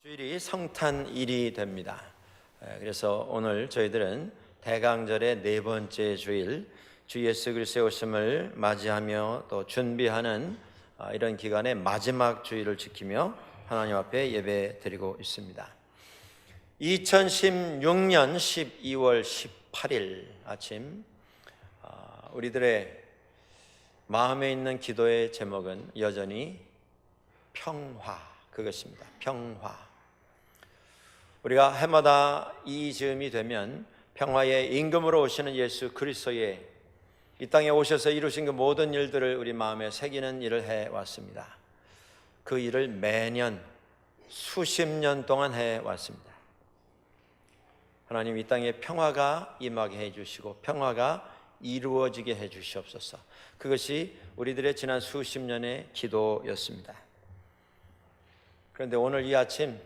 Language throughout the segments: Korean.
주일이 성탄일이 됩니다. 그래서 오늘 저희들은 대강절의 네 번째 주일, 주 예수 그리스도의 오심을 맞이하며 또 준비하는 이런 기간의 마지막 주일을 지키며 하나님 앞에 예배 드리고 있습니다. 2016년 12월 18일 아침 우리들의 마음에 있는 기도의 제목은 여전히 평화, 그것입니다. 평화. 우리가 해마다 이 즈음이 되면 평화의 임금으로 오시는 예수 그리스도의 이 땅에 오셔서 이루신 그 모든 일들을 우리 마음에 새기는 일을 해왔습니다. 그 일을 매년 수십 년 동안 해왔습니다. 하나님 이 땅에 평화가 임하게 해주시고 평화가 이루어지게 해주시옵소서. 그것이 우리들의 지난 수십 년의 기도였습니다. 그런데 오늘 이 아침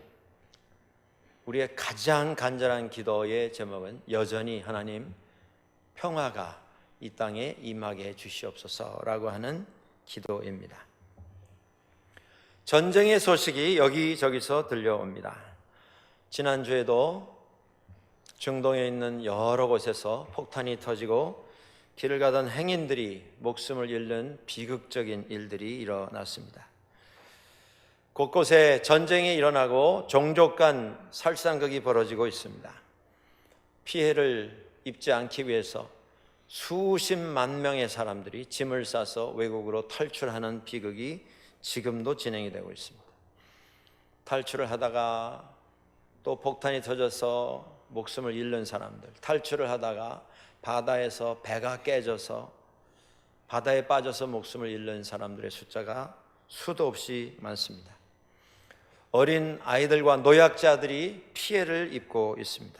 우리의 가장 간절한 기도의 제목은 여전히 하나님 평화가 이 땅에 임하게 해주시옵소서라고 하는 기도입니다. 전쟁의 소식이 여기저기서 들려옵니다. 지난주에도 중동에 있는 여러 곳에서 폭탄이 터지고 길을 가던 행인들이 목숨을 잃는 비극적인 일들이 일어났습니다. 곳곳에 전쟁이 일어나고 종족 간 살상극이 벌어지고 있습니다. 피해를 입지 않기 위해서 수십만 명의 사람들이 짐을 싸서 외국으로 탈출하는 비극이 지금도 진행이 되고 있습니다. 탈출을 하다가 또 폭탄이 터져서 목숨을 잃는 사람들, 탈출을 하다가 바다에서 배가 깨져서 바다에 빠져서 목숨을 잃는 사람들의 숫자가 수도 없이 많습니다. 어린 아이들과 노약자들이 피해를 입고 있습니다.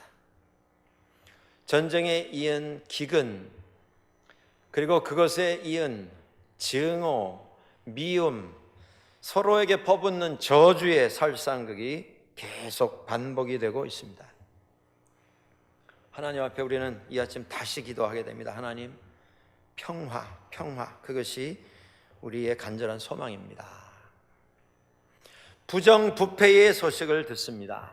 전쟁에 이은 기근, 그리고 그것에 이은 증오, 미움, 서로에게 퍼붓는 저주의 살상극이 계속 반복이 되고 있습니다. 하나님 앞에 우리는 이 아침 다시 기도하게 됩니다. 하나님, 평화, 그것이 우리의 간절한 소망입니다. 부정부패의 소식을 듣습니다.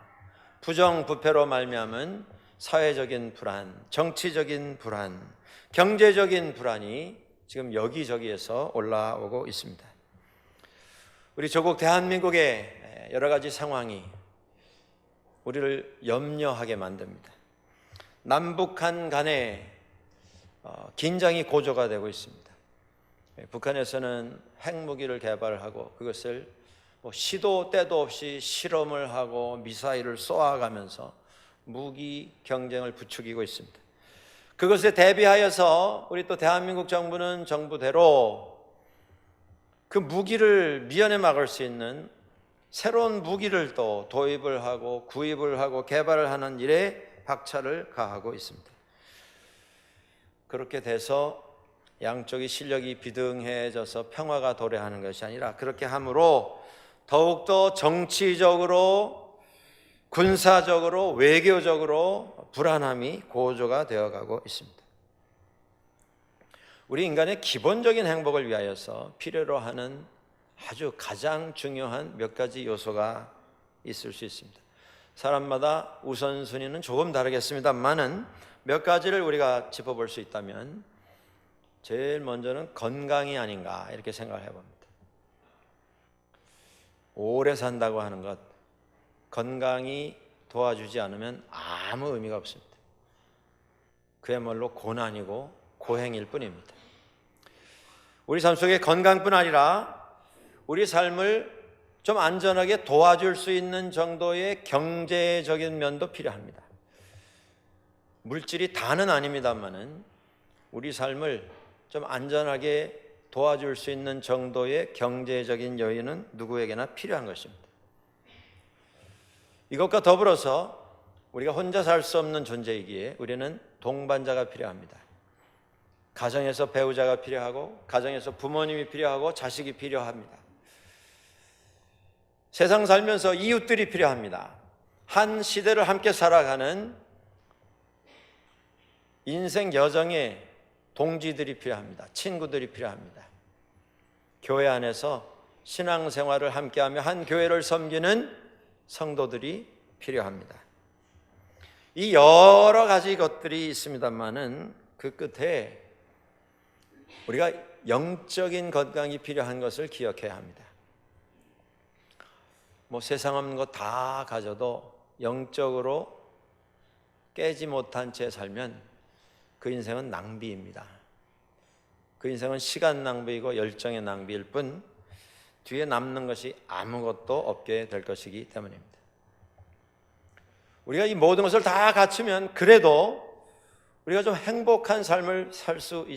부정부패로 말미암은 사회적인 불안, 정치적인 불안, 경제적인 불안이 지금 여기저기에서 올라오고 있습니다. 우리 조국 대한민국의 여러 가지 상황이 우리를 염려하게 만듭니다. 남북한 간에 긴장이 고조가 되고 있습니다. 북한에서는 핵무기를 개발하고 그것을 시도 때도 없이 실험을 하고 미사일을 쏘아가면서 무기 경쟁을 부추기고 있습니다. 그것에 대비하여서 우리 또 대한민국 정부는 정부대로 그 무기를 미연에 막을 수 있는 새로운 무기를 또 도입을 하고 구입을 하고 개발을 하는 일에 박차를 가하고 있습니다. 그렇게 돼서 양쪽이 실력이 비등해져서 평화가 도래하는 것이 아니라 그렇게 함으로 더욱더 정치적으로, 군사적으로, 외교적으로 불안함이 고조가 되어가고 있습니다. 우리 인간의 기본적인 행복을 위하여서 필요로 하는 아주 가장 중요한 몇 가지 요소가 있을 수 있습니다. 사람마다 우선순위는 조금 다르겠습니다만은 몇 가지를 우리가 짚어볼 수 있다면 제일 먼저는 건강이 아닌가 이렇게 생각을 해봅니다. 오래 산다고 하는 것, 건강이 도와주지 않으면 아무 의미가 없습니다. 그야말로 고난이고 고행일 뿐입니다. 우리 삶 속에 건강뿐 아니라 우리 삶을 좀 안전하게 도와줄 수 있는 정도의 경제적인 면도 필요합니다. 물질이 다는 아닙니다만은 우리 삶을 좀 안전하게 도와줄 수 있는 정도의 경제적인 여유는 누구에게나 필요한 것입니다. 이것과 더불어서 우리가 혼자 살 수 없는 존재이기에 우리는 동반자가 필요합니다. 가정에서 배우자가 필요하고 가정에서 부모님이 필요하고 자식이 필요합니다. 세상 살면서 이웃들이 필요합니다. 한 시대를 함께 살아가는 인생 여정의 동지들이 필요합니다. 친구들이 필요합니다. 교회 안에서 신앙생활을 함께하며 한 교회를 섬기는 성도들이 필요합니다. 이 여러 가지 것들이 있습니다만은 그 끝에 우리가 영적인 건강이 필요한 것을 기억해야 합니다. 세상 없는 거 다 가져도 영적으로 깨지 못한 채 살면 그 인생은 낭비입니다. 그 인생은 시간 낭비이고 열정의 낭비일 뿐 뒤에 남는 것이 아무것도 없게 될 것이기 때문입니다. 우리가 이 모든 것을 다 갖추면 그래도 우리가 좀 행복한 삶을 살 수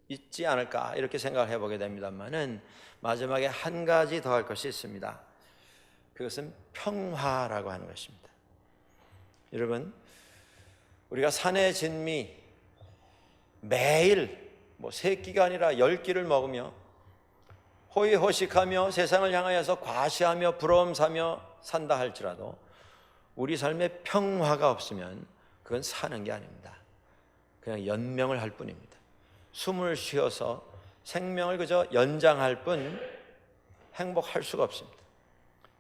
있지 않을까 이렇게 생각을 해보게 됩니다만은 마지막에 한 가지 더 할 것이 있습니다. 그것은 평화라고 하는 것입니다. 여러분, 우리가 산의 진미 매일 3끼가 아니라 10끼를 먹으며 호의호식하며 세상을 향하여서 과시하며 부러움 사며 산다 할지라도 우리 삶에 평화가 없으면 그건 사는 게 아닙니다. 그냥 연명을 할 뿐입니다. 숨을 쉬어서 생명을 그저 연장할 뿐 행복할 수가 없습니다.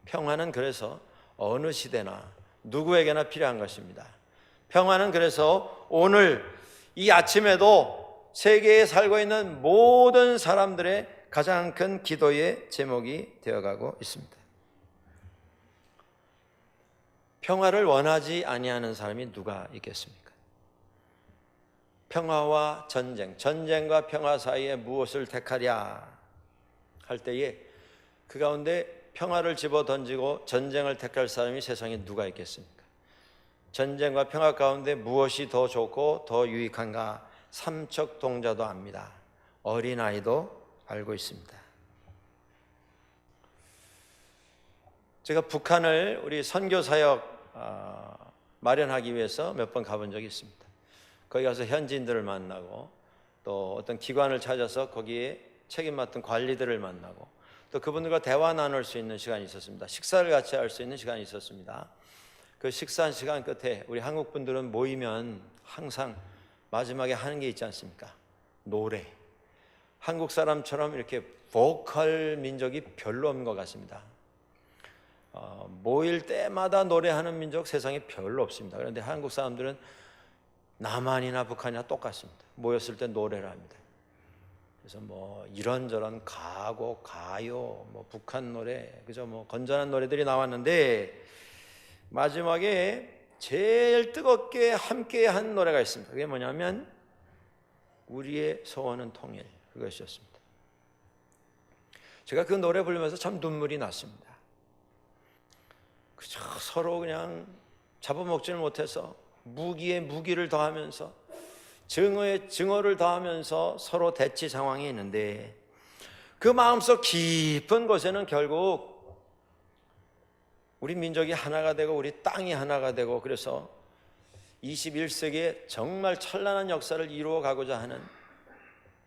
평화는 그래서 어느 시대나 누구에게나 필요한 것입니다. 평화는 그래서 오늘 이 아침에도 세계에 살고 있는 모든 사람들의 가장 큰 기도의 제목이 되어가고 있습니다. 평화를 원하지 아니하는 사람이 누가 있겠습니까? 평화와 전쟁, 전쟁과 평화 사이에 무엇을 택하랴 할 때에 그 가운데 평화를 집어 던지고 전쟁을 택할 사람이 세상에 누가 있겠습니까? 전쟁과 평화 가운데 무엇이 더 좋고 더 유익한가 삼척동자도 압니다. 어린아이도 알고 있습니다. 제가 북한을 우리 선교사역 마련하기 위해서 몇 번 가본 적이 있습니다. 거기 가서 현지인들을 만나고 또 어떤 기관을 찾아서 거기에 책임 맡은 관리들을 만나고 또 그분들과 대화 나눌 수 있는 시간이 있었습니다. 식사를 같이 할 수 있는 시간이 있었습니다. 그 식사 시간 끝에 우리 한국 분들은 모이면 항상 마지막에 하는 게 있지 않습니까? 노래. 한국 사람처럼 이렇게 보컬 민족이 별로 없는 것 같습니다. 모일 때마다 노래하는 민족 세상에 별로 없습니다. 그런데 한국 사람들은 남한이나 북한이나 똑같습니다. 모였을 때 노래를 합니다. 그래서 이런저런 가곡, 가요, 북한 노래, 그죠? 건전한 노래들이 나왔는데 마지막에 제일 뜨겁게 함께 한 노래가 있습니다. 그게 뭐냐면 우리의 소원은 통일, 그것이었습니다. 제가 그 노래 부르면서 참 눈물이 났습니다. 그저 서로 그냥 잡아먹지를 못해서 무기에 무기를 더하면서 증오에 증오를 더하면서 서로 대치 상황이 있는데 그 마음속 깊은 곳에는 결국 우리 민족이 하나가 되고 우리 땅이 하나가 되고 그래서 21세기에 정말 찬란한 역사를 이루어 가고자 하는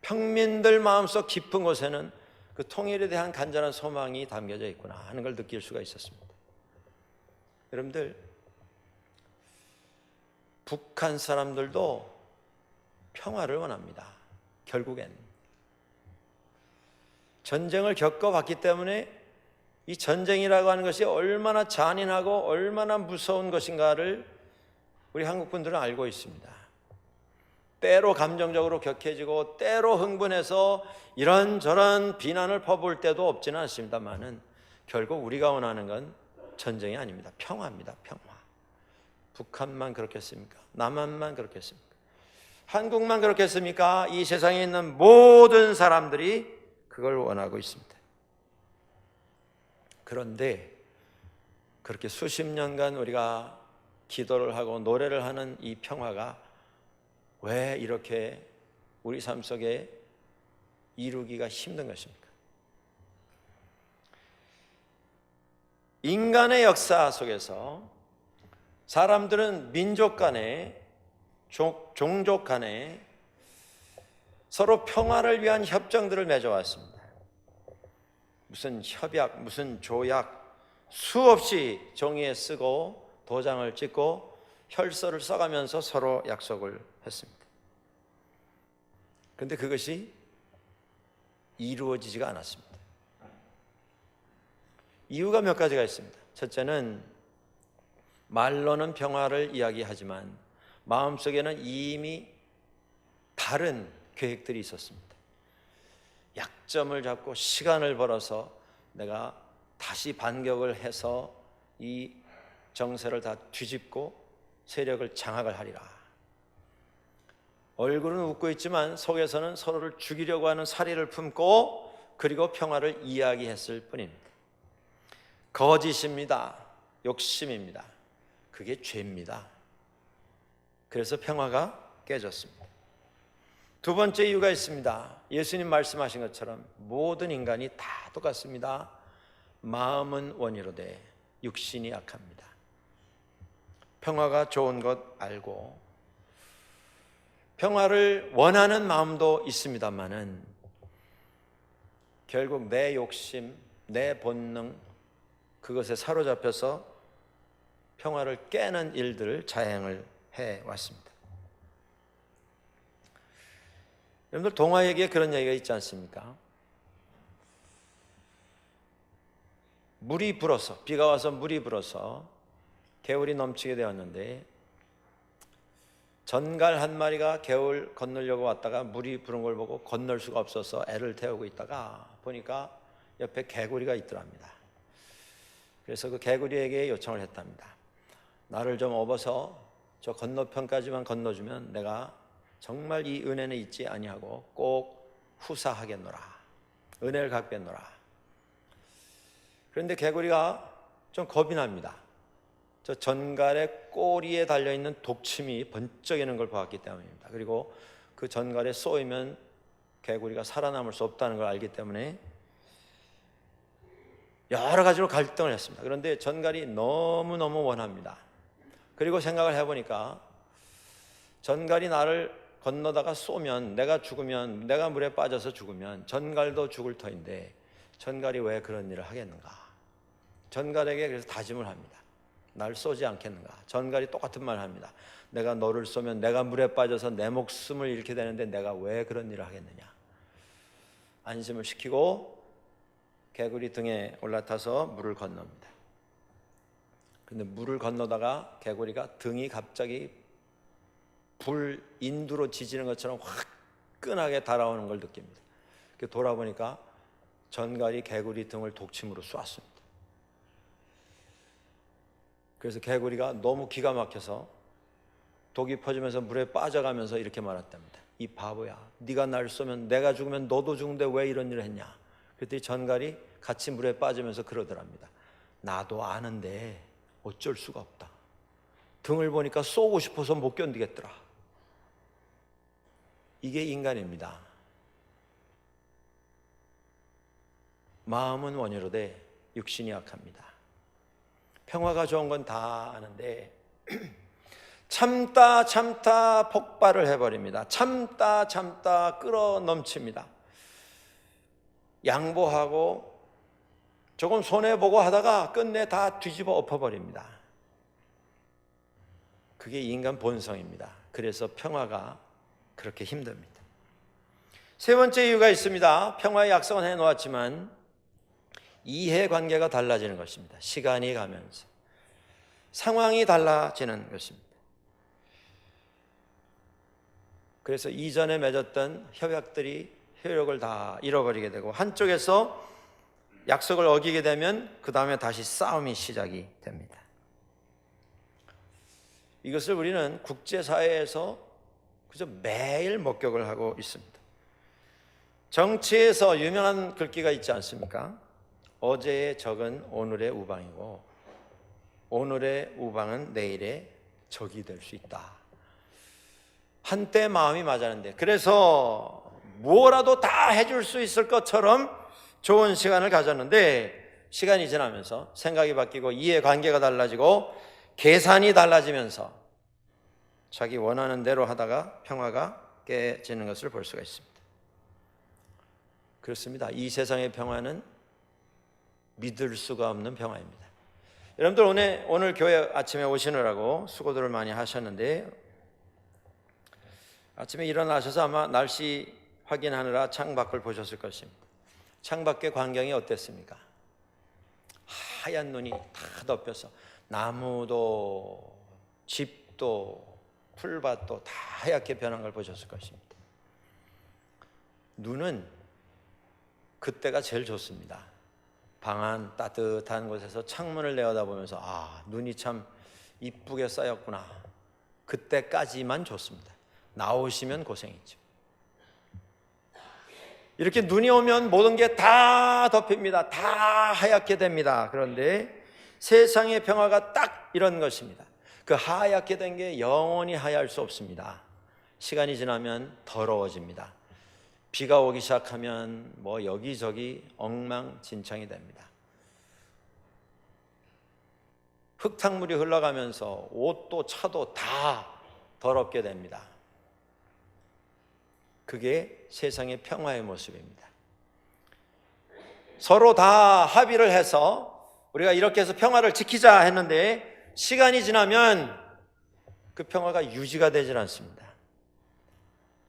평민들 마음속 깊은 곳에는 그 통일에 대한 간절한 소망이 담겨져 있구나 하는 걸 느낄 수가 있었습니다. 여러분들, 북한 사람들도 평화를 원합니다. 결국엔 전쟁을 겪어봤기 때문에 이 전쟁이라고 하는 것이 얼마나 잔인하고 얼마나 무서운 것인가를 우리 한국 분들은 알고 있습니다. 때로 감정적으로 격해지고 때로 흥분해서 이런저런 비난을 퍼부을 때도 없지는 않습니다만은 결국 우리가 원하는 건 전쟁이 아닙니다. 평화입니다. 평화. 북한만 그렇겠습니까? 남한만 그렇겠습니까? 한국만 그렇겠습니까? 이 세상에 있는 모든 사람들이 그걸 원하고 있습니다. 그런데 그렇게 수십 년간 우리가 기도를 하고 노래를 하는 이 평화가 왜 이렇게 우리 삶 속에 이루기가 힘든 것입니까? 인간의 역사 속에서 사람들은 민족 간에 종족 간에 서로 평화를 위한 협정들을 맺어왔습니다. 무슨 협약, 무슨 조약 수없이 종이에 쓰고 도장을 찍고 혈서를 써가면서 서로 약속을 했습니다. 그런데 그것이 이루어지지가 않았습니다. 이유가 몇 가지가 있습니다. 첫째는 말로는 평화를 이야기하지만 마음속에는 이미 다른 계획들이 있었습니다. 약점을 잡고 시간을 벌어서 내가 다시 반격을 해서 이 정세를 다 뒤집고 세력을 장악을 하리라. 얼굴은 웃고 있지만 속에서는 서로를 죽이려고 하는 사리를 품고 그리고 평화를 이야기했을 뿐입니다. 거짓입니다. 욕심입니다. 그게 죄입니다. 그래서 평화가 깨졌습니다. 두 번째 이유가 있습니다. 예수님 말씀하신 것처럼 모든 인간이 다 똑같습니다. 마음은 원이로되 육신이 약합니다. 평화가 좋은 것 알고 평화를 원하는 마음도 있습니다만은 결국 내 욕심, 내 본능 그것에 사로잡혀서 평화를 깨는 일들을 자행을 해왔습니다. 여러분들 동화 얘기에 그런 얘기가 있지 않습니까? 물이 불어서, 비가 와서 물이 불어서 개울이 넘치게 되었는데 전갈 한 마리가 개울 건너려고 왔다가 물이 부른 걸 보고 건널 수가 없어서 애를 태우고 있다가 보니까 옆에 개구리가 있더랍니다. 그래서 그 개구리에게 요청을 했답니다. 나를 좀 업어서 저 건너편까지만 건너주면 내가 정말 이 은혜는 잊지 아니하고 꼭 후사하겠노라. 은혜를 갚겠노라. 그런데 개구리가 좀 겁이 납니다. 저 전갈의 꼬리에 달려있는 독침이 번쩍이는 걸 보았기 때문입니다. 그리고 그 전갈에 쏘이면 개구리가 살아남을 수 없다는 걸 알기 때문에 여러 가지로 갈등을 했습니다. 그런데 전갈이 너무너무 원합니다. 그리고 생각을 해보니까 전갈이 나를 건너다가 쏘면 내가 죽으면, 내가 물에 빠져서 죽으면 전갈도 죽을 터인데 전갈이 왜 그런 일을 하겠는가? 전갈에게 그래서 다짐을 합니다. 날 쏘지 않겠는가? 전갈이 똑같은 말을 합니다. 내가 너를 쏘면 내가 물에 빠져서 내 목숨을 잃게 되는데 내가 왜 그런 일을 하겠느냐? 안심을 시키고 개구리 등에 올라타서 물을 건넙니다. 근데 물을 건너다가 개구리가 등이 갑자기 불 인두로 지지는 것처럼 화끈하게 달아오는 걸 느낍니다. 돌아보니까 전갈이 개구리 등을 독침으로 쏘았습니다. 그래서 개구리가 너무 기가 막혀서 독이 퍼지면서 물에 빠져가면서 이렇게 말했답니다. 이 바보야, 네가 날 쏘면 내가 죽으면 너도 죽는데 왜 이런 일을 했냐? 그랬더니 전갈이 같이 물에 빠지면서 그러더랍니다. 나도 아는데 어쩔 수가 없다. 등을 보니까 쏘고 싶어서 못 견디겠더라. 이게 인간입니다. 마음은 원이로되 육신이 약합니다. 평화가 좋은 건 다 아는데 참다 폭발을 해버립니다. 참다 끌어 넘칩니다. 양보하고 조금 손해보고 하다가 끝내 다 뒤집어 엎어버립니다. 그게 인간 본성입니다. 그래서 평화가 그렇게 힘듭니다. 세 번째 이유가 있습니다. 평화의 약속은 해놓았지만 이해관계가 달라지는 것입니다. 시간이 가면서 상황이 달라지는 것입니다. 그래서 이전에 맺었던 협약들이 효력을 다 잃어버리게 되고 한쪽에서 약속을 어기게 되면 그 다음에 다시 싸움이 시작이 됩니다. 이것을 우리는 국제사회에서 그저 매일 목격을 하고 있습니다. 정치에서 유명한 글귀가 있지 않습니까? 어제의 적은 오늘의 우방이고 오늘의 우방은 내일의 적이 될 수 있다. 한때 마음이 맞았는데 그래서 뭐라도 다 해줄 수 있을 것처럼 좋은 시간을 가졌는데 시간이 지나면서 생각이 바뀌고 이해관계가 달라지고 계산이 달라지면서 자기 원하는 대로 하다가 평화가 깨지는 것을 볼 수가 있습니다. 그렇습니다. 이 세상의 평화는 믿을 수가 없는 평화입니다. 여러분들 오늘 교회 아침에 오시느라고 수고들을 많이 하셨는데 아침에 일어나셔서 아마 날씨 확인하느라 창밖을 보셨을 것입니다. 창밖의 광경이 어땠습니까? 하얀 눈이 다 덮여서 나무도 집도 풀밭도 다 하얗게 변한 걸 보셨을 것입니다. 눈은 그때가 제일 좋습니다. 방 안 따뜻한 곳에서 창문을 내어다보면서 눈이 참 이쁘게 쌓였구나. 그때까지만 좋습니다. 나오시면 고생이죠. 이렇게 눈이 오면 모든 게 다 덮입니다. 다 하얗게 됩니다. 그런데 세상의 평화가 딱 이런 것입니다. 그 하얗게 된 게 영원히 하얄 수 없습니다. 시간이 지나면 더러워집니다. 비가 오기 시작하면 여기저기 엉망진창이 됩니다. 흙탕물이 흘러가면서 옷도 차도 다 더럽게 됩니다. 그게 세상의 평화의 모습입니다. 서로 다 합의를 해서 우리가 이렇게 해서 평화를 지키자 했는데 시간이 지나면 그 평화가 유지가 되질 않습니다.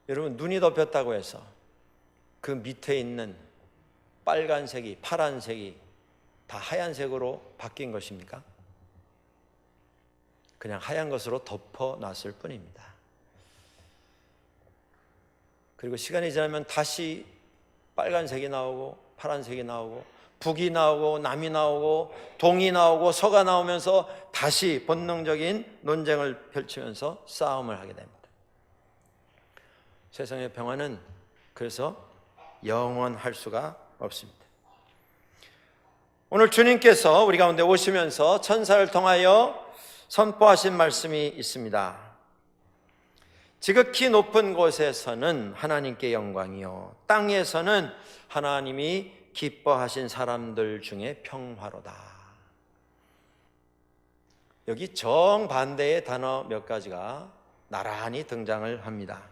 여러분, 눈이 덮였다고 해서 그 밑에 있는 빨간색이, 파란색이 다 하얀색으로 바뀐 것입니까? 그냥 하얀 것으로 덮어놨을 뿐입니다. 그리고 시간이 지나면 다시 빨간색이 나오고 파란색이 나오고 북이 나오고 남이 나오고 동이 나오고 서가 나오면서 다시 본능적인 논쟁을 펼치면서 싸움을 하게 됩니다. 세상의 평화는 그래서 영원할 수가 없습니다. 오늘 주님께서 우리 가운데 오시면서 천사를 통하여 선포하신 말씀이 있습니다. 지극히 높은 곳에서는 하나님께 영광이요 땅에서는 하나님이 기뻐하신 사람들 중에 평화로다. 여기 정반대의 단어 몇 가지가 나란히 등장을 합니다.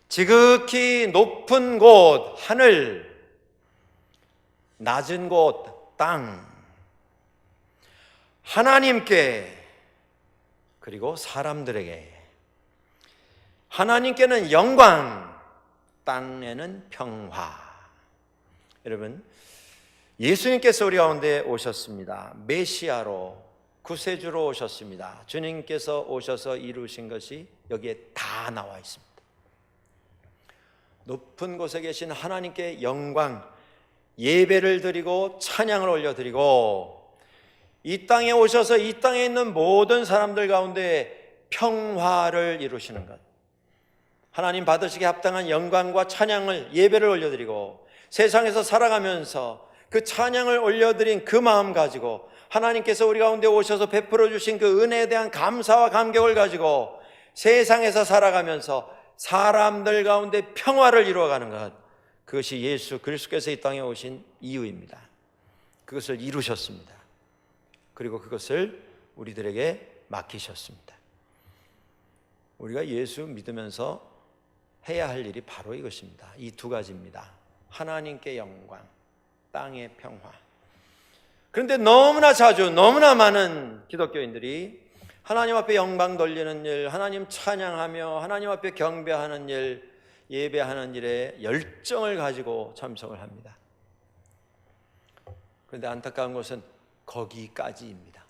지극히 높은 곳 하늘, 낮은 곳 땅, 하나님께 그리고 사람들에게. 하나님께는 영광, 땅에는 평화. 여러분, 예수님께서 우리 가운데 오셨습니다. 메시아로, 구세주로 오셨습니다. 주님께서 오셔서 이루신 것이 여기에 다 나와 있습니다. 높은 곳에 계신 하나님께 영광, 예배를 드리고 찬양을 올려드리고, 이 땅에 오셔서 이 땅에 있는 모든 사람들 가운데 평화를 이루시는 것, 하나님 받으시기에 합당한 영광과 찬양을, 예배를 올려드리고, 세상에서 살아가면서 그 찬양을 올려드린 그 마음 가지고 하나님께서 우리 가운데 오셔서 베풀어 주신 그 은혜에 대한 감사와 감격을 가지고 세상에서 살아가면서 사람들 가운데 평화를 이루어가는 것, 그것이 예수 그리스도께서 이 땅에 오신 이유입니다. 그것을 이루셨습니다. 그리고 그것을 우리들에게 맡기셨습니다. 우리가 예수 믿으면서 해야 할 일이 바로 이것입니다. 이 두 가지입니다. 하나님께 영광, 땅의 평화. 그런데 너무나 자주, 너무나 많은 기독교인들이 하나님 앞에 영광 돌리는 일, 하나님 찬양하며 하나님 앞에 경배하는 일, 예배하는 일에 열정을 가지고 참석을 합니다. 그런데 안타까운 것은 거기까지입니다.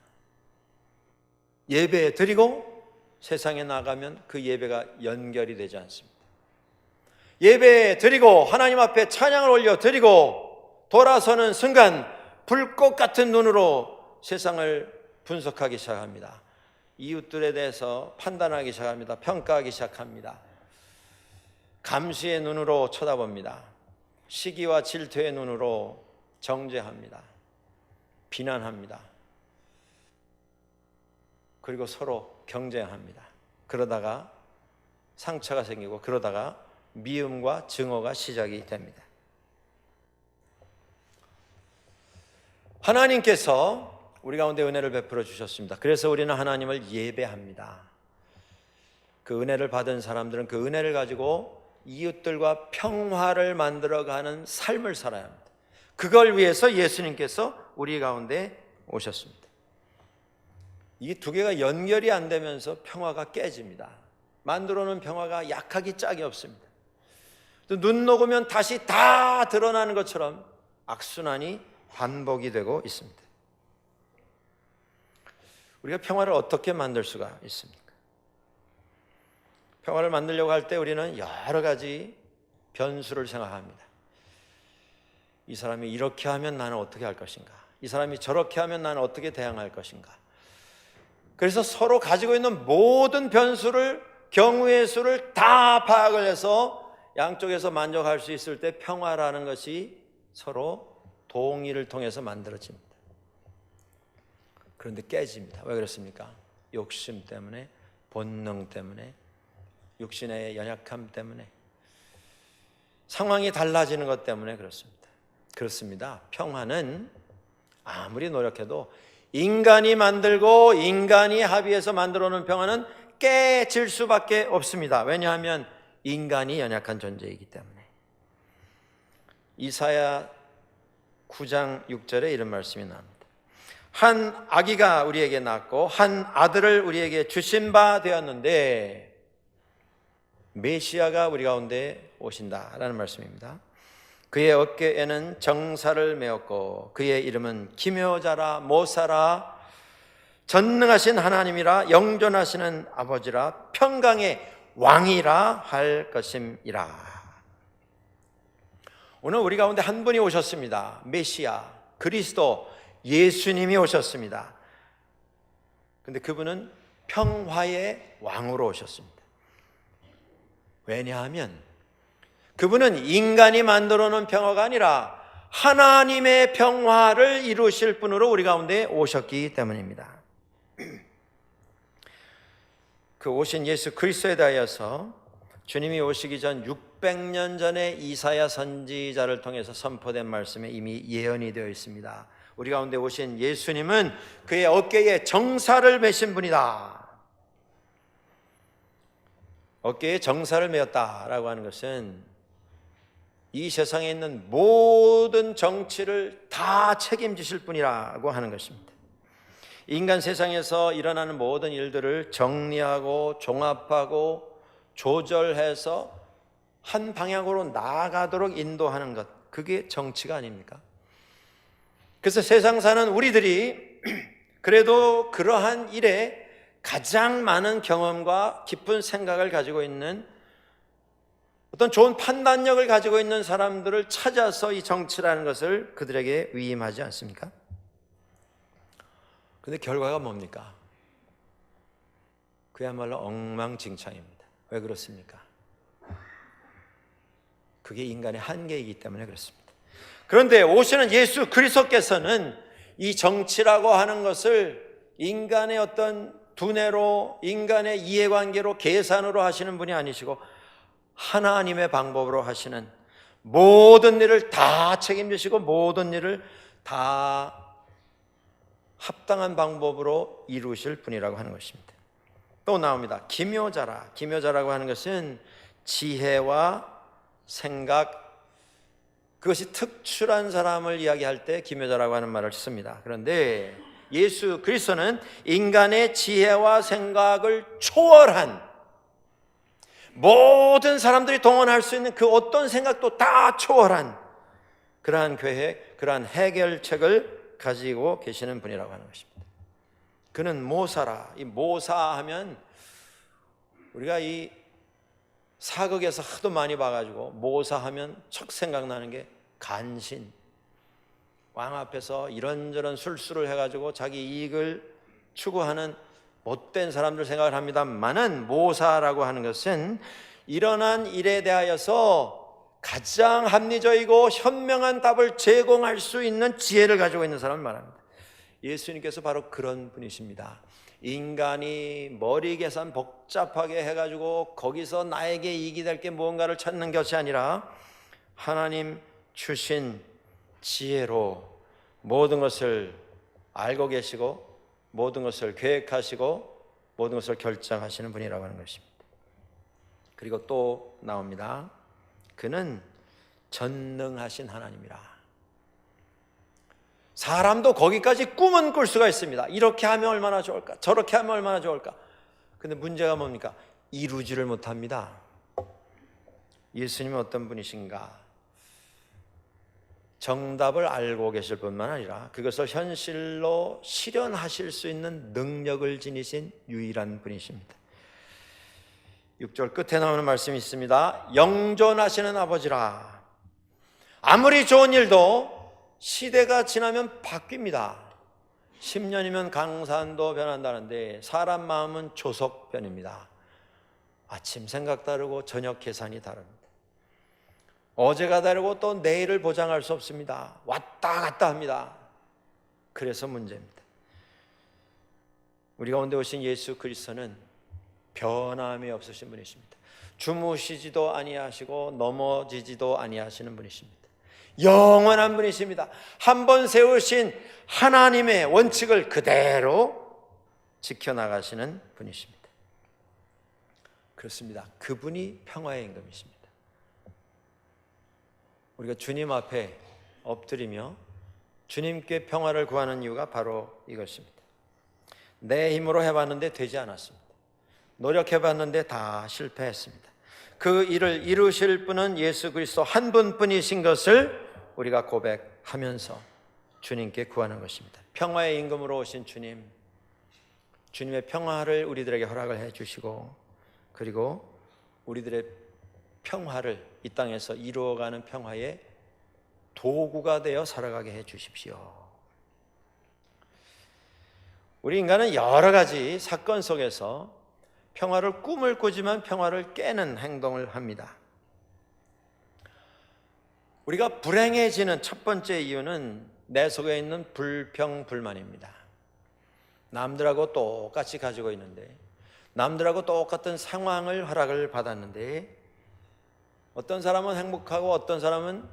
예배 드리고 세상에 나가면 그 예배가 연결이 되지 않습니다. 예배 드리고 하나님 앞에 찬양을 올려 드리고 돌아서는 순간 불꽃 같은 눈으로 세상을 분석하기 시작합니다. 이웃들에 대해서 판단하기 시작합니다. 평가하기 시작합니다. 감시의 눈으로 쳐다봅니다. 시기와 질투의 눈으로 정죄합니다. 비난합니다. 그리고 서로 경쟁합니다. 그러다가 상처가 생기고 그러다가 미움과 증오가 시작이 됩니다. 하나님께서 우리 가운데 은혜를 베풀어 주셨습니다. 그래서 우리는 하나님을 예배합니다. 그 은혜를 받은 사람들은 그 은혜를 가지고 이웃들과 평화를 만들어가는 삶을 살아야 합니다. 그걸 위해서 예수님께서 우리 가운데 오셨습니다. 이 두 개가 연결이 안 되면서 평화가 깨집니다. 만들어 놓은 평화가 약하기 짝이 없습니다. 또 눈 녹으면 다시 다 드러나는 것처럼 악순환이 반복이 되고 있습니다. 우리가 평화를 어떻게 만들 수가 있습니까? 평화를 만들려고 할 때 우리는 여러 가지 변수를 생각합니다. 이 사람이 이렇게 하면 나는 어떻게 할 것인가? 이 사람이 저렇게 하면 나는 어떻게 대항할 것인가? 그래서 서로 가지고 있는 모든 변수를, 경우의 수를 다 파악을 해서 양쪽에서 만족할 수 있을 때 평화라는 것이 서로 동의를 통해서 만들어집니다. 그런데 깨집니다. 왜 그렇습니까? 욕심 때문에, 본능 때문에, 육신의 연약함 때문에, 상황이 달라지는 것 때문에 그렇습니다. 평화는 아무리 노력해도 인간이 만들고 인간이 합의해서 만들어 놓은 평화는 깨질 수밖에 없습니다. 왜냐하면 인간이 연약한 존재이기 때문에. 이사야 9장 6절에 이런 말씀이 나옵니다. 한 아기가 우리에게 낳고 한 아들을 우리에게 주신 바 되었는데, 메시아가 우리 가운데 오신다라는 말씀입니다. 그의 어깨에는 정사를 메었고 그의 이름은 기묘자라, 모사라, 전능하신 하나님이라, 영존하시는 아버지라, 평강의 왕이라 할 것임이라. 오늘 우리 가운데 한 분이 오셨습니다. 메시아, 그리스도, 예수님이 오셨습니다. 그런데 그분은 평화의 왕으로 오셨습니다. 왜냐하면 그분은 인간이 만들어 놓은 평화가 아니라 하나님의 평화를 이루실 분으로 우리 가운데 오셨기 때문입니다. 그 오신 예수 그리스도에 대하여서 주님이 오시기 전 600년 전에 이사야 선지자를 통해서 선포된 말씀에 이미 예언이 되어 있습니다. 우리 가운데 오신 예수님은 그의 어깨에 정사를 메신 분이다. 어깨에 정사를 메었다라고 하는 것은 이 세상에 있는 모든 정치를 다 책임지실 분이라고 하는 것입니다. 인간 세상에서 일어나는 모든 일들을 정리하고 종합하고 조절해서 한 방향으로 나아가도록 인도하는 것, 그게 정치가 아닙니까? 그래서 세상 사는 우리들이 그래도 그러한 일에 가장 많은 경험과 깊은 생각을 가지고 있는, 어떤 좋은 판단력을 가지고 있는 사람들을 찾아서 이 정치라는 것을 그들에게 위임하지 않습니까? 그런데 결과가 뭡니까? 그야말로 엉망진창입니다. 왜 그렇습니까? 그게 인간의 한계이기 때문에 그렇습니다. 그런데 오시는 예수 그리스도께서는 이 정치라고 하는 것을 인간의 어떤 두뇌로, 인간의 이해관계로, 계산으로 하시는 분이 아니시고 하나님의 방법으로 하시는, 모든 일을 다 책임지시고 모든 일을 다 합당한 방법으로 이루실 분이라고 하는 것입니다. 또 나옵니다. 기묘자라. 기묘자라고 하는 것은 지혜와 생각, 그것이 특출한 사람을 이야기할 때 기묘자라고 하는 말을 씁니다. 그런데 예수 그리스도는 인간의 지혜와 생각을 초월한, 모든 사람들이 동원할 수 있는 그 어떤 생각도 다 초월한 그러한 계획, 그러한 해결책을 가지고 계시는 분이라고 하는 것입니다. 그는 모사라. 이 모사하면 우리가 이 사극에서 하도 많이 봐가지고 모사하면 척 생각나는 게 간신, 왕 앞에서 이런저런 술수를 해가지고 자기 이익을 추구하는 못된 사람들 생각을 합니다만은, 모사라고 하는 것은 일어난 일에 대하여서 가장 합리적이고 현명한 답을 제공할 수 있는 지혜를 가지고 있는 사람을 말합니다. 예수님께서 바로 그런 분이십니다. 인간이 머리 계산 복잡하게 해가지고 거기서 나에게 이익이 될 게 무언가를 찾는 것이 아니라 하나님 주신 지혜로 모든 것을 알고 계시고 모든 것을 계획하시고 모든 것을 결정하시는 분이라고 하는 것입니다. 그리고 또 나옵니다. 그는 전능하신 하나님이라. 사람도 거기까지 꿈은 꿀 수가 있습니다. 이렇게 하면 얼마나 좋을까, 저렇게 하면 얼마나 좋을까. 근데 문제가 뭡니까? 이루지를 못합니다. 예수님은 어떤 분이신가? 정답을 알고 계실 뿐만 아니라 그것을 현실로 실현하실 수 있는 능력을 지니신 유일한 분이십니다. 6절 끝에 나오는 말씀이 있습니다. 영존하시는 아버지라. 아무리 좋은 일도 시대가 지나면 바뀝니다. 10년이면 강산도 변한다는데 사람 마음은 조석변입니다. 아침 생각 다르고 저녁 계산이 다릅니다. 어제가 다르고 또 내일을 보장할 수 없습니다. 왔다 갔다 합니다. 그래서 문제입니다. 우리 가운데 오신 예수 그리스도는 변함이 없으신 분이십니다. 주무시지도 아니하시고 넘어지지도 아니하시는 분이십니다. 영원한 분이십니다. 한 번 세우신 하나님의 원칙을 그대로 지켜나가시는 분이십니다. 그렇습니다. 그분이 평화의 임금이십니다. 우리가 주님 앞에 엎드리며 주님께 평화를 구하는 이유가 바로 이것입니다. 내 힘으로 해봤는데 되지 않았습니다. 노력해봤는데 다 실패했습니다. 그 일을 이루실 분은 예수 그리스도 한 분뿐이신 것을 우리가 고백하면서 주님께 구하는 것입니다. 평화의 임금으로 오신 주님, 주님의 평화를 우리들에게 허락을 해주시고, 그리고 우리들의 평화를 이 땅에서 이루어가는 평화의 도구가 되어 살아가게 해주십시오. 우리 인간은 여러 가지 사건 속에서 평화를 꿈을 꾸지만 평화를 깨는 행동을 합니다. 우리가 불행해지는 첫 번째 이유는 내 속에 있는 불평불만입니다. 남들하고 똑같이 가지고 있는데, 남들하고 똑같은 상황을 허락을 받았는데 어떤 사람은 행복하고 어떤 사람은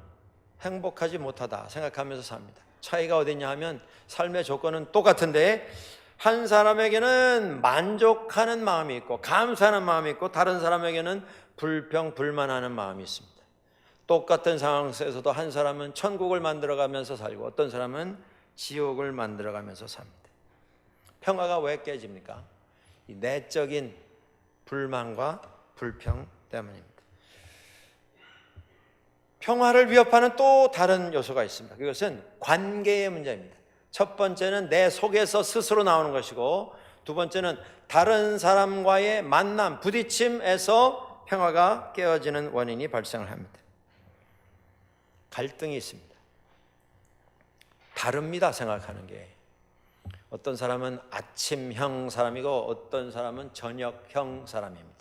행복하지 못하다 생각하면서 삽니다. 차이가 어딨냐 하면 삶의 조건은 똑같은데 한 사람에게는 만족하는 마음이 있고 감사하는 마음이 있고 다른 사람에게는 불평불만하는 마음이 있습니다. 똑같은 상황 속에서도 한 사람은 천국을 만들어가면서 살고 어떤 사람은 지옥을 만들어가면서 삽니다. 평화가 왜 깨집니까? 이 내적인 불만과 불평 때문입니다. 평화를 위협하는 또 다른 요소가 있습니다. 그것은 관계의 문제입니다. 첫 번째는 내 속에서 스스로 나오는 것이고, 두 번째는 다른 사람과의 만남, 부딪힘에서 평화가 깨어지는 원인이 발생을 합니다. 갈등이 있습니다. 다릅니다, 생각하는 게. 어떤 사람은 아침형 사람이고 어떤 사람은 저녁형 사람입니다.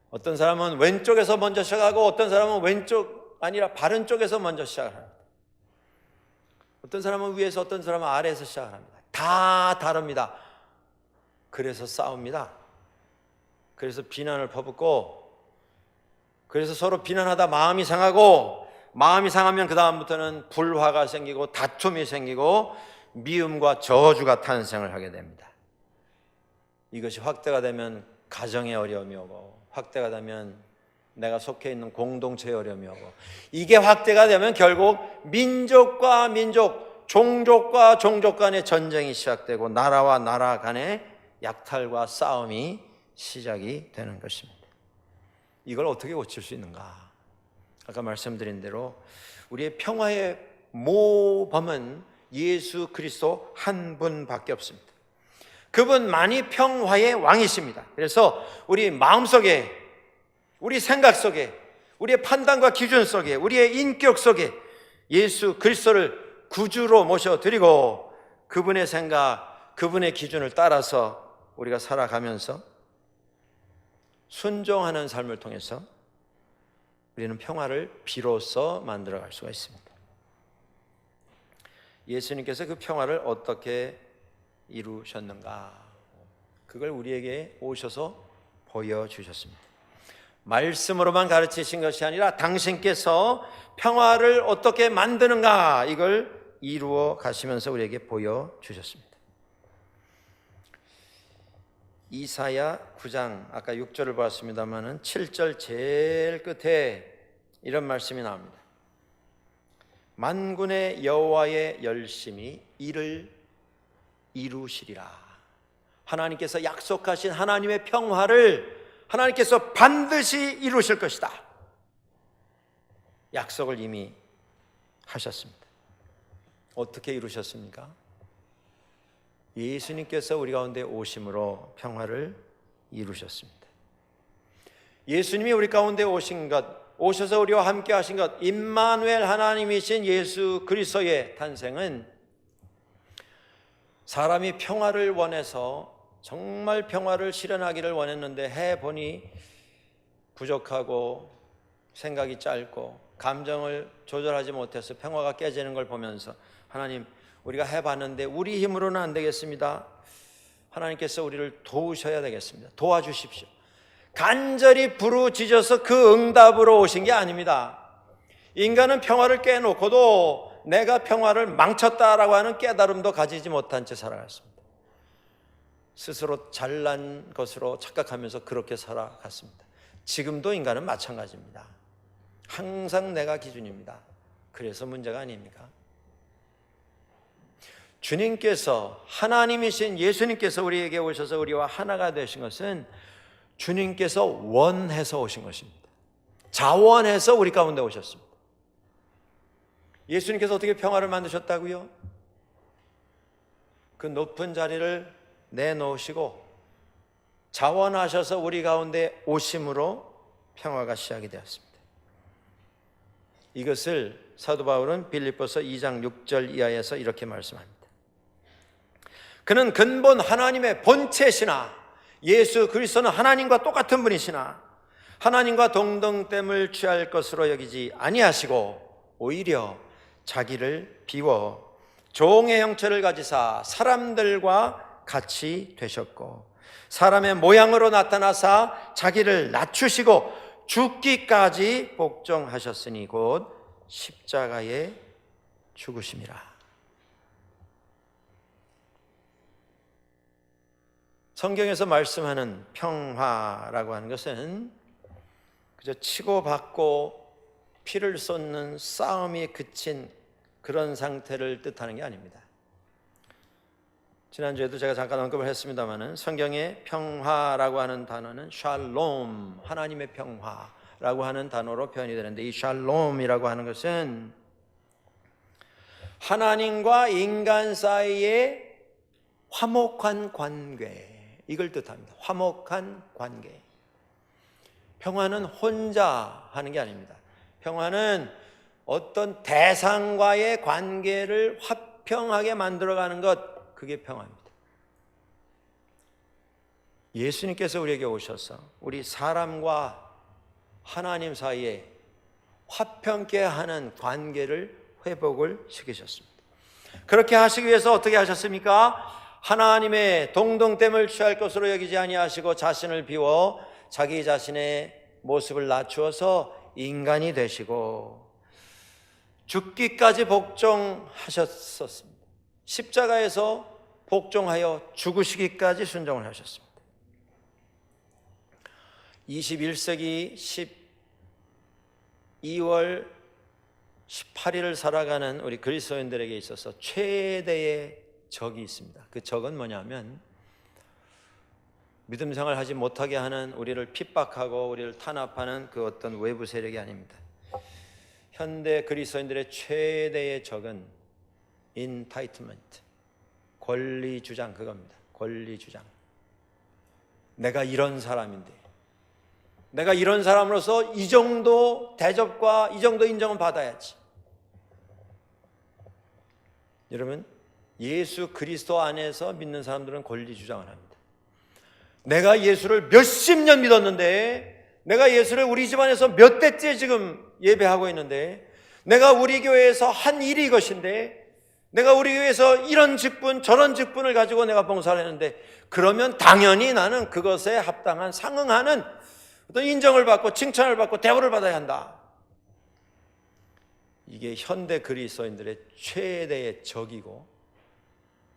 어떤 사람은 왼쪽에서 먼저 시작하고 어떤 사람은 왼쪽 아니라 바른 쪽에서 먼저 시작을 합니다. 어떤 사람은 위에서 어떤 사람은 아래에서 시작을 합니다. 다 다릅니다. 그래서 싸웁니다. 그래서 비난을 퍼붓고, 그래서 서로 비난하다 마음이 상하고, 마음이 상하면 그 다음부터는 불화가 생기고 다툼이 생기고 미움과 저주가 탄생을 하게 됩니다. 이것이 확대가 되면 가정의 어려움이 오고, 확대가 되면 내가 속해 있는 공동체의 어려움이 오고, 이게 확대가 되면 결국 민족과 민족, 종족과 종족 간의 전쟁이 시작되고 나라와 나라 간의 약탈과 싸움이 시작이 되는 것입니다. 이걸 어떻게 고칠 수 있는가? 아까 말씀드린 대로 우리의 평화의 모범은 예수 그리스도 한 분밖에 없습니다. 그분만이 평화의 왕이십니다. 그래서 우리 마음속에, 우리 생각 속에, 우리의 판단과 기준 속에, 우리의 인격 속에 예수 그리스도를 구주로 모셔드리고 그분의 생각, 그분의 기준을 따라서 우리가 살아가면서 순종하는 삶을 통해서 우리는 평화를 비로소 만들어갈 수가 있습니다. 예수님께서 그 평화를 어떻게 이루셨는가? 그걸 우리에게 오셔서 보여주셨습니다. 말씀으로만 가르치신 것이 아니라 당신께서 평화를 어떻게 만드는가, 이걸 이루어 가시면서 우리에게 보여주셨습니다. 이사야 9장 아까 6절을 보았습니다마는 7절 제일 끝에 이런 말씀이 나옵니다. 만군의 여호와의 열심히 이를 이루시리라. 하나님께서 약속하신 하나님의 평화를 하나님께서 반드시 이루실 것이다. 약속을 이미 하셨습니다. 어떻게 이루셨습니까? 예수님께서 우리 가운데 오심으로 평화를 이루셨습니다. 예수님이 우리 가운데 오신 것, 오셔서 우리와 함께 하신 것, 임마누엘 하나님이신 예수 그리스도의 탄생은 사람이 평화를 원해서 정말 평화를 실현하기를 원했는데 해보니 부족하고 생각이 짧고 감정을 조절하지 못해서 평화가 깨지는 걸 보면서 하나님, 우리가 해봤는데 우리 힘으로는 안 되겠습니다. 하나님께서 우리를 도우셔야 되겠습니다. 도와주십시오. 간절히 부르짖어서 그 응답으로 오신 게 아닙니다. 인간은 평화를 깨놓고도 내가 평화를 망쳤다라고 하는 깨달음도 가지지 못한 채 살아갔습니다. 스스로 잘난 것으로 착각하면서 그렇게 살아갔습니다. 지금도 인간은 마찬가지입니다. 항상 내가 기준입니다. 그래서 문제가 아닙니까? 주님께서, 하나님이신 예수님께서 우리에게 오셔서 우리와 하나가 되신 것은 주님께서 원해서 오신 것입니다. 자원해서 우리 가운데 오셨습니다. 예수님께서 어떻게 평화를 만드셨다고요? 그 높은 자리를 내놓으시고 자원하셔서 우리 가운데 오심으로 평화가 시작이 되었습니다. 이것을 사도 바울은 빌립보서 2장 6절 이하에서 이렇게 말씀합니다. 그는 근본 하나님의 본체시나 예수 그리스도는 하나님과 똑같은 분이시나 하나님과 동등됨을 취할 것으로 여기지 아니하시고 오히려 자기를 비워 종의 형체를 가지사 사람들과 같이 되셨고 사람의 모양으로 나타나사 자기를 낮추시고 죽기까지 복종하셨으니 곧 십자가에 죽으심이라. 성경에서 말씀하는 평화라고 하는 것은 그저 치고받고 피를 쏟는 싸움이 그친 그런 상태를 뜻하는 게 아닙니다. 지난주에도 제가 잠깐 언급을 했습니다마는 성경의 평화라고 하는 단어는 샬롬, 하나님의 평화라고 하는 단어로 표현이 되는데 이 샬롬이라고 하는 것은 하나님과 인간 사이의 화목한 관계, 이걸 뜻합니다. 화목한 관계. 평화는 혼자 하는 게 아닙니다. 평화는 어떤 대상과의 관계를 화평하게 만들어가는 것, 그게 평화입니다. 예수님께서 우리에게 오셔서 우리 사람과 하나님 사이에 화평케 하는 관계를 회복을 시키셨습니다. 그렇게 하시기 위해서 어떻게 하셨습니까? 하나님의 동등됨을 취할 것으로 여기지 아니하시고 자신을 비워 자기 자신의 모습을 낮추어서 인간이 되시고 죽기까지 복종하셨습니다. 십자가에서 복종하여 죽으시기까지 순종을 하셨습니다. 21세기 12월 18일을 살아가는 우리 그리스도인들에게 있어서 최대의 적이 있습니다. 그 적은 뭐냐면 믿음 생활을 하지 못하게 하는 우리를 핍박하고 우리를 탄압하는 그 어떤 외부 세력이 아닙니다. 현대 그리스도인들의 최대의 적은 인타이트먼트, 권리 주장, 그겁니다. 권리 주장. 내가 이런 사람인데, 내가 이런 사람으로서 이 정도 대접과 이 정도 인정은 받아야지. 여러분, 예수 그리스도 안에서 믿는 사람들은 권리 주장을 합니다. 내가 예수를 몇십 년 믿었는데, 내가 예수를 우리 집안에서 몇 대째 지금 예배하고 있는데, 내가 우리 교회에서 한 일이 이것인데, 내가 우리 교회에서 이런 직분 저런 직분을 가지고 내가 봉사를 했는데, 그러면 당연히 나는 그것에 합당한 상응하는 어떤 인정을 받고 칭찬을 받고 대우를 받아야 한다. 이게 현대 그리스도인들의 최대의 적이고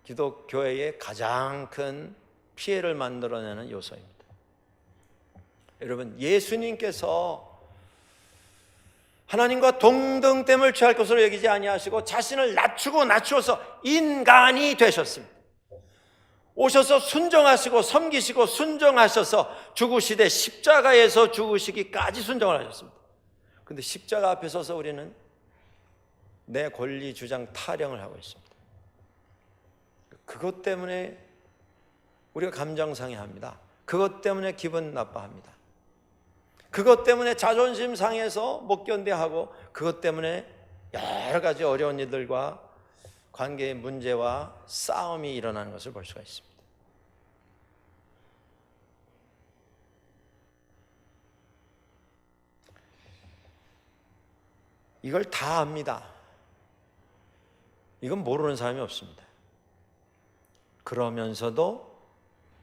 기독교회의 가장 큰 피해를 만들어내는 요소입니다. 여러분, 예수님께서 하나님과 동등됨을 취할 것으로 여기지 아니하시고 자신을 낮추어서 인간이 되셨습니다. 오셔서 순종하시고 섬기시고 순종하셔서 죽으시되 십자가에서 죽으시기까지 순종을 하셨습니다. 그런데 십자가 앞에 서서 우리는 내 권리 주장 타령을 하고 있습니다. 그것 때문에 우리가 감정 상해합니다. 그것 때문에 기분 나빠합니다. 그것 때문에 자존심 상해서 못 견뎌하고, 그것 때문에 여러 가지 어려운 일들과 관계의 문제와 싸움이 일어나는 것을 볼 수가 있습니다. 이걸 다 압니다. 이건 모르는 사람이 없습니다. 그러면서도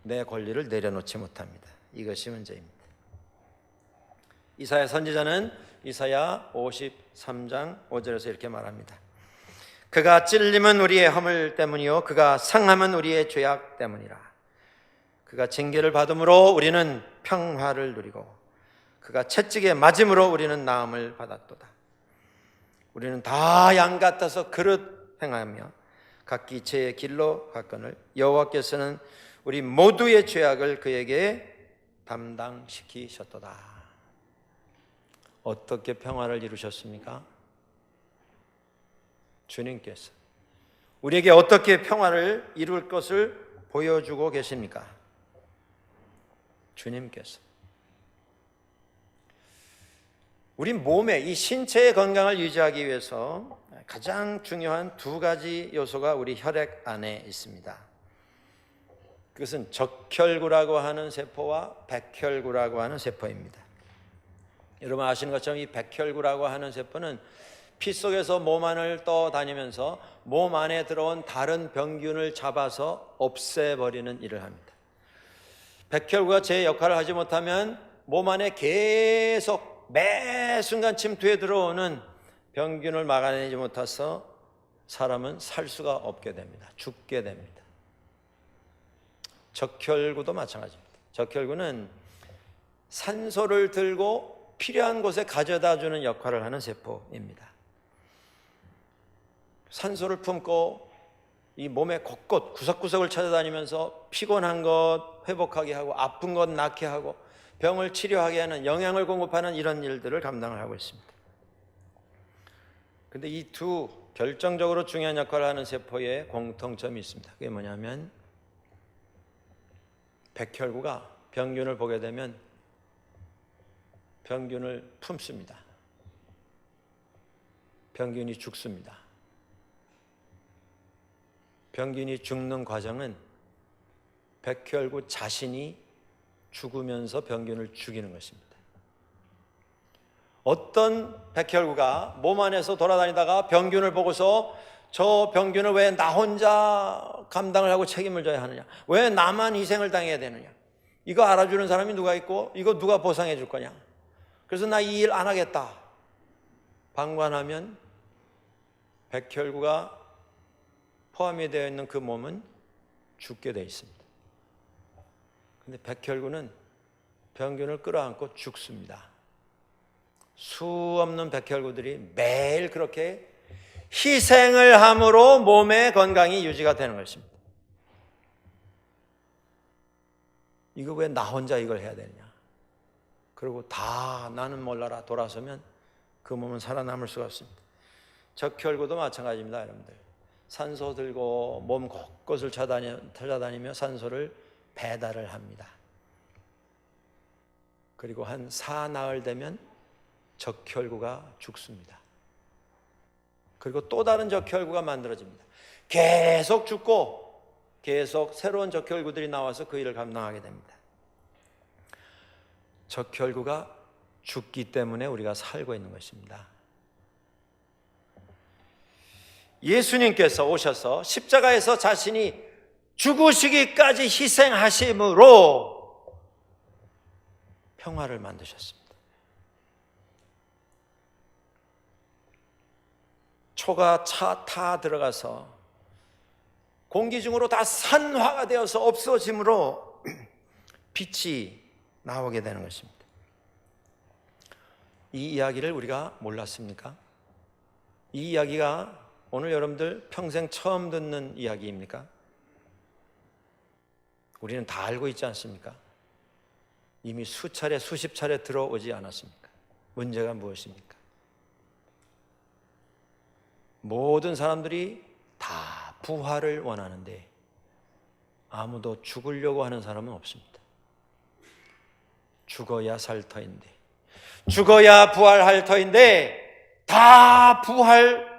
내 권리를 내려놓지 못합니다. 이것이 문제입니다. 이사야 선지자는 이사야 53장 5절에서 이렇게 말합니다. 그가 찔림은 우리의 허물 때문이요 그가 상함은 우리의 죄악 때문이라. 그가 징계를 받음으로 우리는 평화를 누리고 그가 채찍에 맞음으로 우리는 나음을 받았도다. 우리는 다 양 같아서 그릇 행하며 각기 제 길로 갔거늘 여호와께서는 우리 모두의 죄악을 그에게 담당시키셨도다. 어떻게 평화를 이루셨습니까? 주님께서 우리에게 어떻게 평화를 이룰 것을 보여주고 계십니까? 주님께서. 우리 몸의 이 신체의 건강을 유지하기 위해서 가장 중요한 두 가지 요소가 우리 혈액 안에 있습니다. 그것은 적혈구라고 하는 세포와 백혈구라고 하는 세포입니다. 여러분 아시는 것처럼 이 백혈구라고 하는 세포는 피 속에서 몸 안을 떠다니면서 몸 안에 들어온 다른 병균을 잡아서 없애버리는 일을 합니다. 백혈구가 제 역할을 하지 못하면 몸 안에 계속 매 순간 침투해 들어오는 병균을 막아내지 못해서 사람은 살 수가 없게 됩니다. 죽게 됩니다. 적혈구도 마찬가지입니다. 적혈구는 산소를 들고 필요한 곳에 가져다 주는 역할을 하는 세포입니다. 산소를 품고 이 몸의 곳곳 구석구석을 찾아다니면서 피곤한 것 회복하게 하고 아픈 것 낫게 하고 병을 치료하게 하는 영양을 공급하는 이런 일들을 감당을 하고 있습니다. 그런데 이 두 결정적으로 중요한 역할을 하는 세포에 공통점이 있습니다. 그게 뭐냐면 백혈구가 병균을 보게 되면 병균을 품습니다. 병균이 죽습니다. 병균이 죽는 과정은 백혈구 자신이 죽으면서 병균을 죽이는 것입니다. 어떤 백혈구가 몸 안에서 돌아다니다가 병균을 보고서 저 병균을 왜 나 혼자 감당을 하고 책임을 져야 하느냐, 왜 나만 희생을 당해야 되느냐, 이거 알아주는 사람이 누가 있고 이거 누가 보상해 줄 거냐, 그래서 나 이 일 안 하겠다 방관하면 백혈구가 포함이 되어 있는 그 몸은 죽게 되어 있습니다. 그런데 백혈구는 병균을 끌어안고 죽습니다. 수 없는 백혈구들이 매일 그렇게 희생을 함으로 몸의 건강이 유지가 되는 것입니다. 이거 왜 나 혼자 이걸 해야 되느냐, 그리고 다 나는 몰라라 돌아서면 그 몸은 살아남을 수가 없습니다. 적혈구도 마찬가지입니다. 여러분들 산소 들고 몸 곳곳을 찾아다니며 산소를 배달을 합니다. 그리고 한 사나흘 되면 적혈구가 죽습니다. 그리고 또 다른 적혈구가 만들어집니다. 계속 죽고 계속 새로운 적혈구들이 나와서 그 일을 감당하게 됩니다. 적혈구가 죽기 때문에 우리가 살고 있는 것입니다. 예수님께서 오셔서 십자가에서 자신이 죽으시기까지 희생하심으로 평화를 만드셨습니다. 초가 차 타 들어가서 공기 중으로 다 산화가 되어서 없어짐으로 빛이 나오게 되는 것입니다. 이 이야기를 우리가 몰랐습니까? 이 이야기가 오늘 여러분들 평생 처음 듣는 이야기입니까? 우리는 다 알고 있지 않습니까? 이미 수차례 수십 차례 들어오지 않았습니까? 문제가 무엇입니까? 모든 사람들이 다 부활을 원하는데 아무도 죽으려고 하는 사람은 없습니다. 죽어야 살 터인데, 죽어야 부활할 터인데 다 부활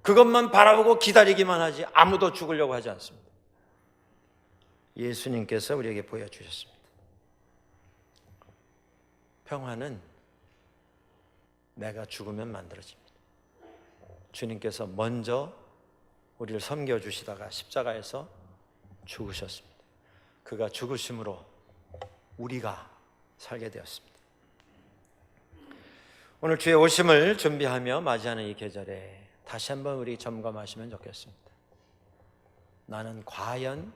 그것만 바라보고 기다리기만 하지 아무도 죽으려고 하지 않습니다. 예수님께서 우리에게 보여주셨습니다. 평화는 내가 죽으면 만들어집니다. 주님께서 먼저 우리를 섬겨주시다가 십자가에서 죽으셨습니다. 그가 죽으심으로 우리가 살게 되었습니다. 오늘 주의 오심을 준비하며 맞이하는 이 계절에 다시 한번 우리 점검하시면 좋겠습니다. 나는 과연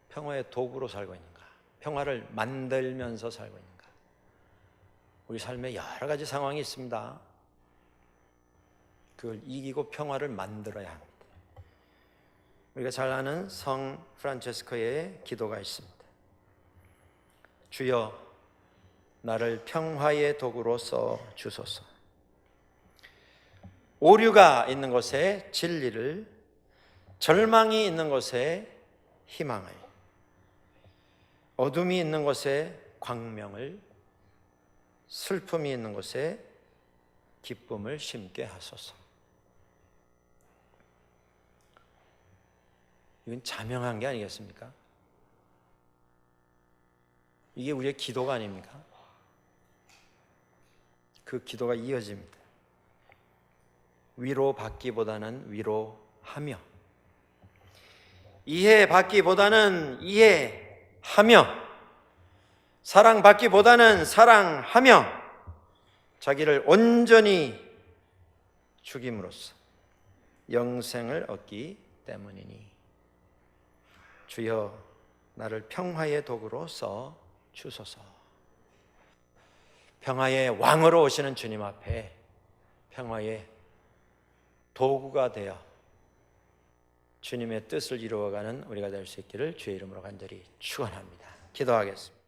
평화의 도구로 살고 있는가? 평화를 만들면서 살고 있는가? 우리 삶에 여러 가지 상황이 있습니다. 그걸 이기고 평화를 만들어야 합니다. 우리가 잘 아는 성 프란체스코의 기도가 있습니다. 주여, 나를 평화의 도구로 써 주소서. 오류가 있는 곳에 진리를, 절망이 있는 곳에 희망을, 어둠이 있는 곳에 광명을, 슬픔이 있는 곳에 기쁨을 심게 하소서. 이건 자명한 게 아니겠습니까? 이게 우리의 기도가 아닙니까? 그 기도가 이어집니다. 위로받기보다는 위로하며, 이해받기보다는 이해하며, 사랑받기보다는 사랑하며, 자기를 온전히 죽임으로써 영생을 얻기 때문이니 주여, 나를 평화의 도구로 써 주소서. 평화의 왕으로 오시는 주님 앞에 평화의 도구가 되어 주님의 뜻을 이루어가는 우리가 될 수 있기를 주의 이름으로 간절히 축원합니다. 기도하겠습니다.